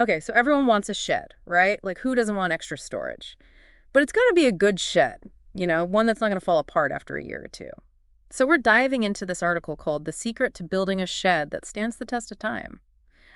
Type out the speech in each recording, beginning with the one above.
Okay, so everyone wants a shed, right? Like, who doesn't want extra storage? But it's got to be a good shed, one that's not going to fall apart after a year or two. So we're diving into this article called The Secret to Building a Shed That Stands the Test of Time.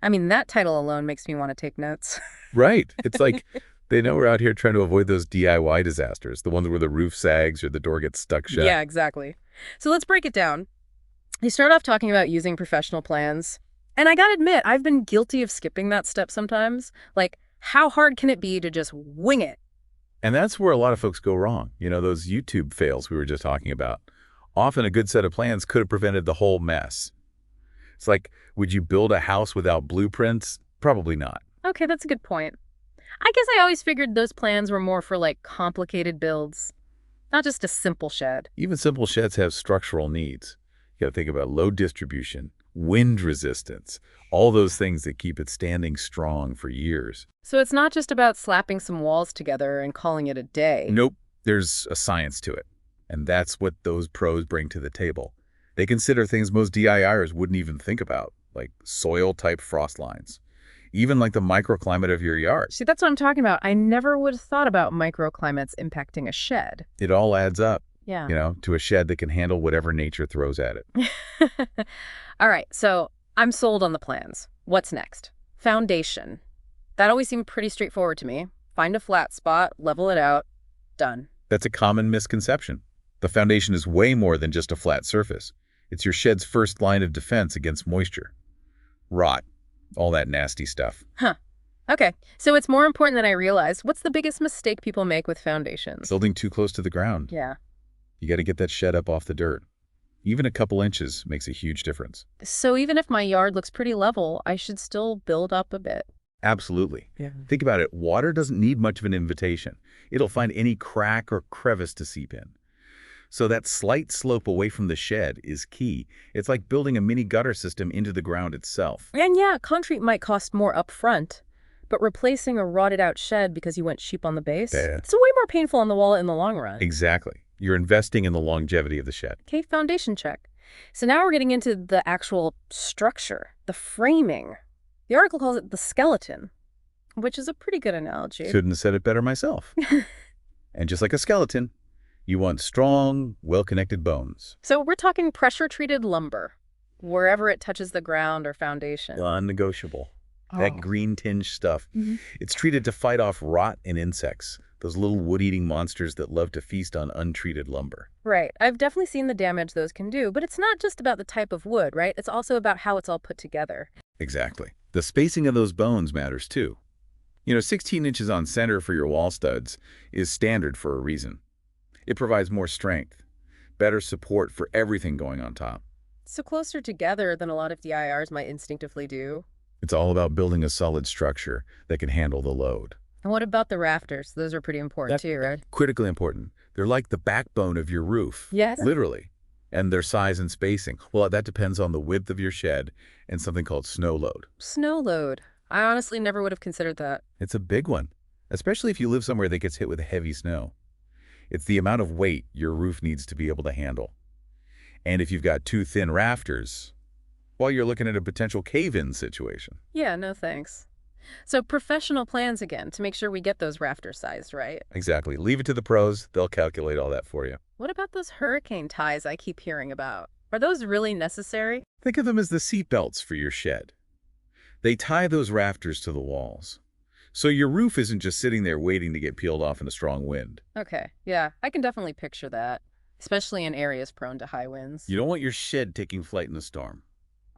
I mean, that title alone makes me want to take notes. Right. It's like they know we're out here trying to avoid those DIY disasters, the ones where the roof sags or the door gets stuck shut. Yeah, exactly. So let's break it down. They start off talking about using professional plans. And I gotta admit, I've been guilty of skipping that step sometimes. Like, how hard can it be to just wing it? And that's where a lot of folks go wrong. Those YouTube fails we were just talking about. Often a good set of plans could have prevented the whole mess. It's like, would you build a house without blueprints? Probably not. Okay, that's a good point. I guess I always figured those plans were more for like complicated builds, not just a simple shed. Even simple sheds have structural needs. You got to think about load distribution, wind resistance, all those things that keep it standing strong for years. So it's not just about slapping some walls together and calling it a day. Nope, there's a science to it. And that's what those pros bring to the table. They consider things most DIYers wouldn't even think about, like soil-type frost lines, even like the microclimate of your yard. See, that's what I'm talking about. I never would have thought about microclimates impacting a shed. It all adds up, Yeah. to a shed that can handle whatever nature throws at it. All right, so I'm sold on the plans. What's next? Foundation. That always seemed pretty straightforward to me. Find a flat spot, level it out, done. That's a common misconception. The foundation is way more than just a flat surface. It's your shed's first line of defense against moisture, rot, all that nasty stuff. Huh. Okay, so it's more important than I realized. What's the biggest mistake people make with foundations? Building too close to the ground. Yeah. You got to get that shed up off the dirt. Even a couple inches makes a huge difference. So even if my yard looks pretty level, I should still build up a bit. Absolutely. Yeah. Think about it. Water doesn't need much of an invitation. It'll find any crack or crevice to seep in. So that slight slope away from the shed is key. It's like building a mini gutter system into the ground itself. And yeah, concrete might cost more up front, but replacing a rotted out shed because you went cheap on the base, Yeah. it's way more painful on the wallet in the long run. Exactly. You're investing in the longevity of the shed. Okay, foundation check. So now we're getting into the actual structure, the framing. The article calls it the skeleton, which is a pretty good analogy. Couldn't have said it better myself. And just like a skeleton, you want strong, well-connected bones. So we're talking pressure-treated lumber, wherever it touches the ground or foundation. Non-negotiable. Oh. That green tinge stuff. Mhm. It's treated to fight off rot and insects, those little wood-eating monsters that love to feast on untreated lumber. Right. I've definitely seen the damage those can do, but it's not just about the type of wood, right? It's also about how it's all put together. Exactly. The spacing of those bones matters too. 16 inches on center for your wall studs is standard for a reason. It provides more strength, better support for everything going on top. So closer together than a lot of DIRs might instinctively do. It's all about building a solid structure that can handle the load. And what about the rafters? Those are pretty important That- too, right? Critically important. They're like the backbone of your roof. Yes. Literally. And their size and spacing. Well, that depends on the width of your shed and something called snow load. Snow load. I honestly never would have considered that. It's a big one, especially if you live somewhere that gets hit with heavy snow. It's the amount of weight your roof needs to be able to handle. And if you've got too thin rafters, well, you're looking at a potential cave-in situation. Yeah, no thanks. So professional plans again to make sure we get those rafters sized, right? Exactly. Leave it to the pros. They'll calculate all that for you. What about those hurricane ties I keep hearing about? Are those really necessary? Think of them as the seat belts for your shed. They tie those rafters to the walls. So your roof isn't just sitting there waiting to get peeled off in a strong wind. Okay, yeah, I can definitely picture that, especially in areas prone to high winds. You don't want your shed taking flight in a storm.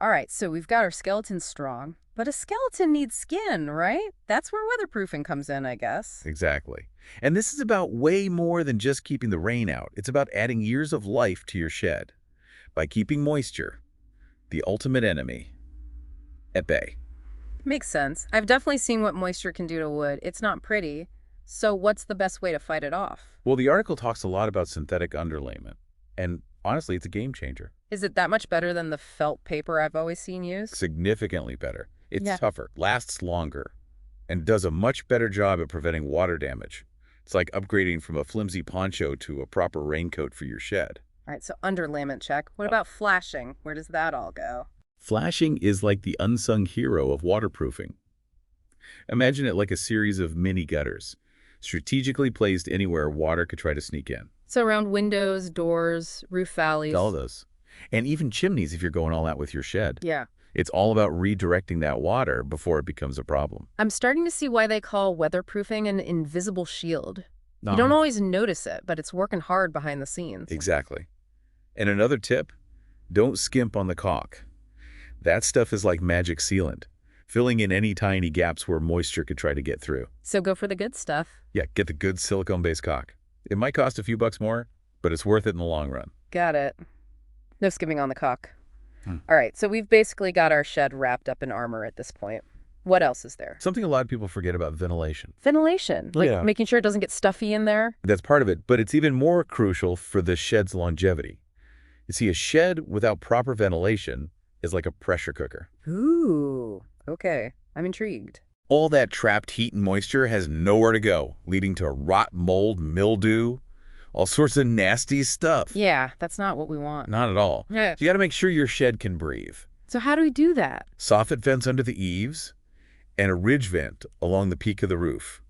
All right, so we've got our skeleton strong, but a skeleton needs skin, right? That's where weatherproofing comes in, I guess. Exactly. And this is about way more than just keeping the rain out. It's about adding years of life to your shed by keeping moisture, the ultimate enemy, at bay. Makes sense. I've definitely seen what moisture can do to wood. It's not pretty. So what's the best way to fight it off? Well, the article talks a lot about synthetic underlayment. And honestly, it's a game changer. Is it that much better than the felt paper I've always seen used? Significantly better. It's Yeah. tougher, lasts longer, and does a much better job at preventing water damage. It's like upgrading from a flimsy poncho to a proper raincoat for your shed. All right, so underlayment check. What about flashing? Where does that all go? Flashing is like the unsung hero of waterproofing. Imagine it like a series of mini gutters, strategically placed anywhere water could try to sneak in. So around windows, doors, roof All valleys. those. And even chimneys if you're going all out with your shed. Yeah. It's all about redirecting that water before it becomes a problem. I'm starting to see why they call weatherproofing an invisible shield. You don't Uh-huh. always notice it, but it's working hard behind the scenes. Exactly. And another tip, don't skimp on the caulk. That stuff is like magic sealant, filling in any tiny gaps where moisture could try to get through. So go for the good stuff. Yeah, get the good silicone-based caulk. It might cost a few bucks more, but it's worth it in the long run. Got it. No skimming on the caulk. Hmm. All right, so we've basically got our shed wrapped up in armor at this point. What else is there? Something a lot of people forget about ventilation. Ventilation, like Yeah. making sure it doesn't get stuffy in there. That's part of it, but it's even more crucial for the shed's longevity. You see, a shed without proper ventilation is like a pressure cooker. Ooh, okay. I'm intrigued. All that trapped heat and moisture has nowhere to go, leading to rot, mold, mildew, all sorts of nasty stuff. Yeah, that's not what we want. Not at all. Yeah. So you got to make sure your shed can breathe. So how do we do that? Soffit vents under the eaves and a ridge vent along the peak of the roof.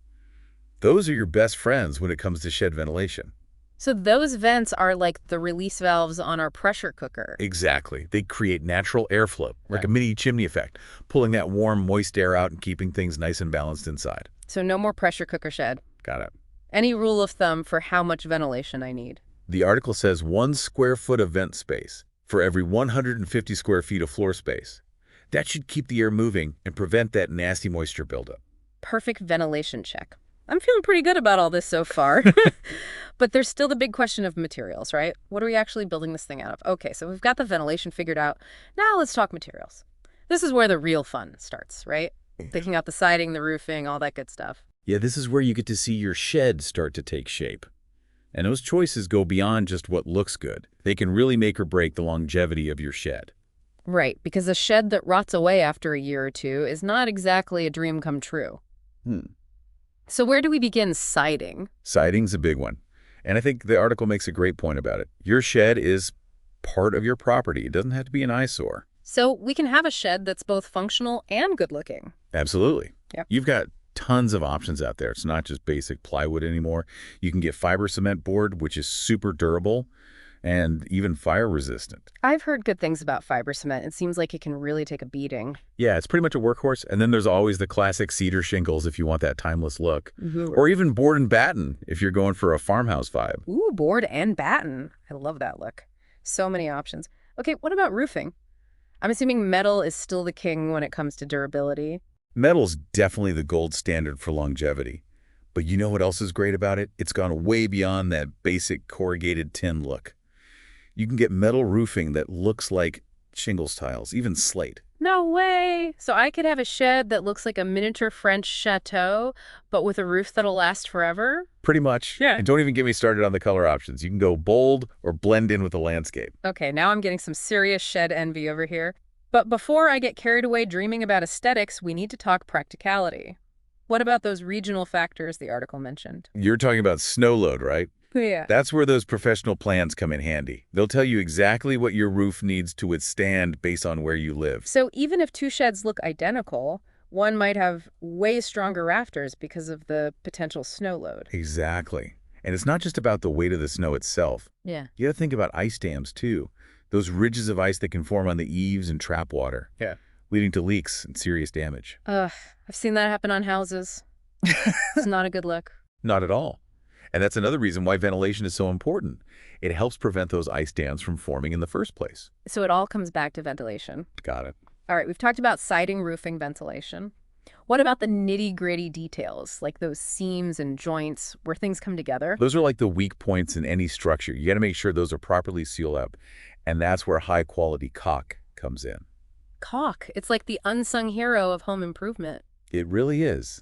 Those are your best friends when it comes to shed ventilation. So those vents are like the release valves on our pressure cooker. Exactly. They create natural airflow, like a mini chimney effect, pulling that warm, moist air out and keeping things nice and balanced inside. So no more pressure cooker shed. Got it. Any rule of thumb for how much ventilation I need? The article says 1 square foot of vent space for every 150 square feet of floor space. That should keep the air moving and prevent that nasty moisture buildup. Perfect ventilation check. I'm feeling pretty good about all this so far. But there's still the big question of materials, right? What are we actually building this thing out of? Okay, so we've got the ventilation figured out. Now let's talk materials. This is where the real fun starts, right? Picking out the siding, the roofing, all that good stuff. Yeah, this is where you get to see your shed start to take shape. And those choices go beyond just what looks good. They can really make or break the longevity of your shed. Right, because a shed that rots away after a year or two is not exactly a dream come true. So where do we begin siding? Siding's a big one. And I think the article makes a great point about it. Your shed is part of your property. It doesn't have to be an eyesore. So we can have a shed that's both functional and good looking. Absolutely. Yep. You've got tons of options out there. It's not just basic plywood anymore. You can get fiber cement board, which is super durable and even fire resistant. I've heard good things about fiber cement. It seems like it can really take a beating. Yeah, it's pretty much a workhorse. And then there's always the classic cedar shingles if you want that timeless look. Or even board and batten if you're going for a farmhouse vibe. Ooh, board and batten. I love that look. So many options. Okay, what about roofing? I'm assuming metal is still the king when it comes to durability. Metal's definitely the gold standard for longevity. But you know what else is great about it? It's gone way beyond that basic corrugated tin look. You can get metal roofing that looks like shingles tiles, even slate. No way! So I could have a shed that looks like a miniature French chateau, but with a roof that'll last forever? Pretty much. Yeah. And don't even get me started on the color options. You can go bold or blend in with the landscape. Okay, now I'm getting some serious shed envy over here. But before I get carried away dreaming about aesthetics, we need to talk practicality. What about those regional factors the article mentioned? You're talking about snow load, right? Yeah. That's where those professional plans come in handy. They'll tell you exactly what your roof needs to withstand based on where you live. So even if two sheds look identical, one might have way stronger rafters because of the potential snow load. Exactly. And it's not just about the weight of the snow itself. Yeah. You got to think about ice dams, too. Those ridges of ice that can form on the eaves and trap water. Yeah. Leading to leaks and serious damage. I've seen that happen on houses. It's not a good look. Not at all. And that's another reason why ventilation is so important. It helps prevent those ice dams from forming in the first place. So it all comes back to ventilation. Got it. All right, we've talked about siding, roofing, ventilation. What about the nitty-gritty details, like those seams and joints where things come together? Those are like the weak points in any structure. You got to make sure those are properly sealed up. And that's where high-quality caulk comes in. Caulk. It's like the unsung hero of home improvement. It really is.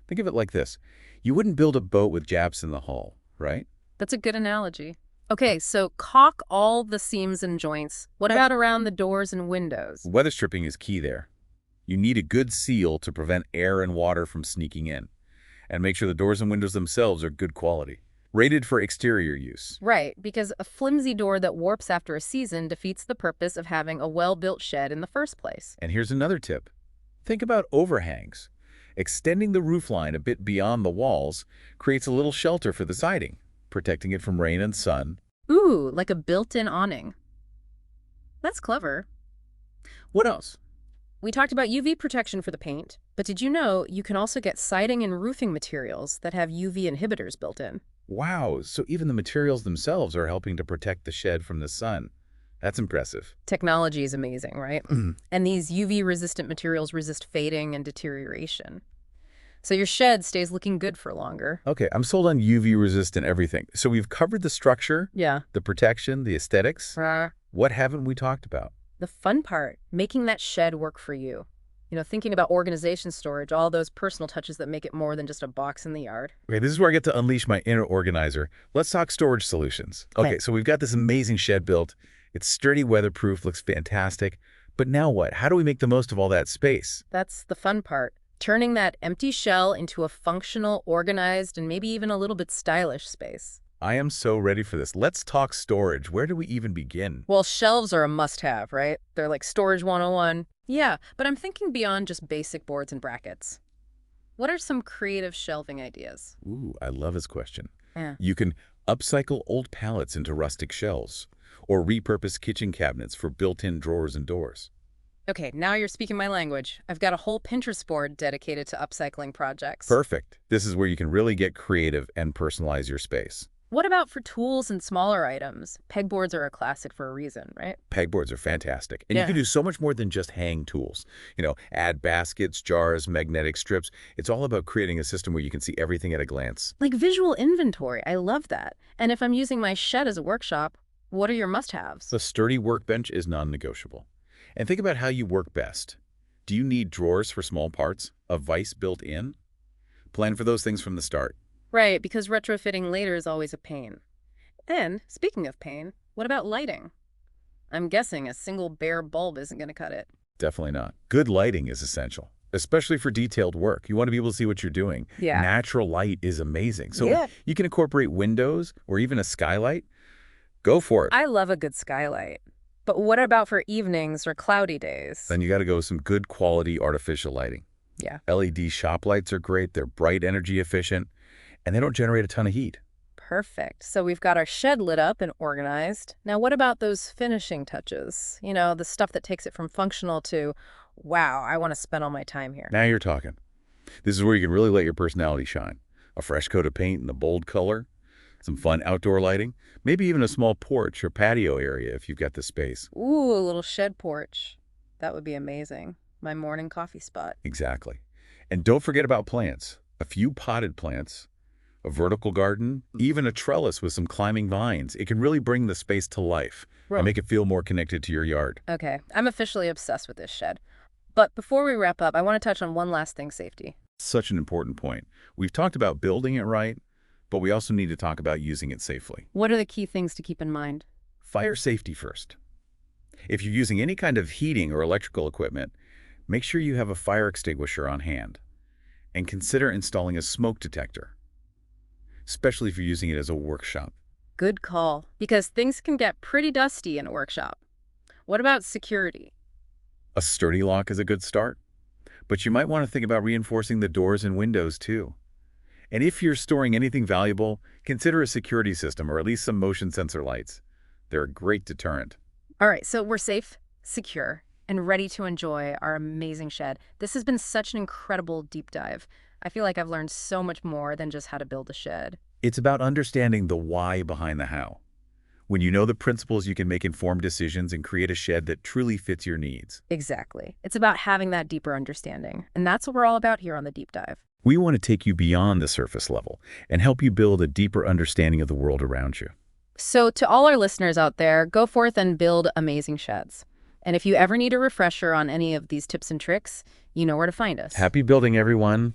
Think of it like this. You wouldn't build a boat with japs in the hull, right? That's a good analogy. Okay, so caulk all the seams and joints. What about around the doors and windows? Weather stripping is key there. You need a good seal to prevent air and water from sneaking in. And make sure the doors and windows themselves are good quality. Rated for exterior use. Right, because a flimsy door that warps after a season defeats the purpose of having a well-built shed in the first place. And here's another tip. Think about overhangs. Extending the roof line a bit beyond the walls creates a little shelter for the siding, protecting it from rain and sun. Ooh, like a built-in awning. That's clever. What else? We talked about UV protection for the paint, but did you know you can also get siding and roofing materials that have UV inhibitors built in? Wow, so even the materials themselves are helping to protect the shed from the sun. That's impressive. Technology is amazing, right? And these UV-resistant materials resist fading and deterioration. So your shed stays looking good for longer. Okay, I'm sold on UV-resistant everything. So we've covered the structure, Yeah. the protection, the aesthetics. What haven't we talked about? The fun part, making that shed work for you. Thinking about organization storage, all those personal touches that make it more than just a box in the yard. Okay, this is where I get to unleash my inner organizer. Let's talk storage solutions. Okay, so we've got this amazing shed built. It's sturdy, weatherproof, looks fantastic. But now what? How do we make the most of all that space? That's the fun part. Turning that empty shell into a functional, organized, and maybe even a little bit stylish space. I am so ready for this. Let's talk storage. Where do we even begin? Well, shelves are a must-have, right? They're like storage 101. Yeah, but I'm thinking beyond just basic boards and brackets. What are some creative shelving ideas? Ooh, I love this question. Yeah. You can upcycle old pallets into rustic shelves, or repurpose kitchen cabinets for built-in drawers and doors. Okay, now you're speaking my language. I've got a whole Pinterest board dedicated to upcycling projects. Perfect. This is where you can really get creative and personalize your space. What about for tools and smaller items? Pegboards are a classic for a reason, right? Pegboards are fantastic. And you can do so much more than just hang tools. Add baskets, jars, magnetic strips. It's all about creating a system where you can see everything at a glance. Like visual inventory. I love that. And if I'm using my shed as a workshop, what are your must-haves? A sturdy workbench is non-negotiable. And think about how you work best. Do you need drawers for small parts? A vise built in? Plan for those things from the start. Right, because retrofitting later is always a pain. And, speaking of pain, what about lighting? I'm guessing a single bare bulb isn't going to cut it. Definitely not. Good lighting is essential, especially for detailed work. You want to be able to see what you're doing. Yeah. Natural light is amazing. So you can incorporate windows or even a skylight. Go for it. I love a good skylight. But what about for evenings or cloudy days? Then you got to go with some good quality artificial lighting. Yeah. LED shop lights are great. They're bright, energy efficient, and they don't generate a ton of heat. Perfect. So we've got our shed lit up and organized. Now what about those finishing touches? The stuff that takes it from functional to, wow, I want to spend all my time here. Now you're talking. This is where you can really let your personality shine. A fresh coat of paint in a bold color, some fun outdoor lighting, maybe even a small porch or patio area if you've got the space. Ooh, a little shed porch. That would be amazing. My morning coffee spot. Exactly. And don't forget about plants. A few potted plants, a vertical garden, even a trellis with some climbing vines. It can really bring the space to life and make it feel more connected to your yard. Okay, I'm officially obsessed with this shed. But before we wrap up, I want to touch on one last thing, safety. Such an important point. We've talked about building it right, but we also need to talk about using it safely. What are the key things to keep in mind? Fire safety first. If you're using any kind of heating or electrical equipment, make sure you have a fire extinguisher on hand. And consider installing a smoke detector, especially if you're using it as a workshop. Good call, because things can get pretty dusty in a workshop. What about security? A sturdy lock is a good start, but you might want to think about reinforcing the doors and windows too. And if you're storing anything valuable, consider a security system or at least some motion sensor lights. They're a great deterrent. All right, so we're safe, secure, and ready to enjoy our amazing shed. This has been such an incredible deep dive. I feel like I've learned so much more than just how to build a shed. It's about understanding the why behind the how. When you know the principles, you can make informed decisions and create a shed that truly fits your needs. Exactly. It's about having that deeper understanding. And that's what we're all about here on the deep dive. We want to take you beyond the surface level and help you build a deeper understanding of the world around you. So to all our listeners out there, go forth and build amazing sheds. And if you ever need a refresher on any of these tips and tricks, you know where to find us. Happy building, everyone.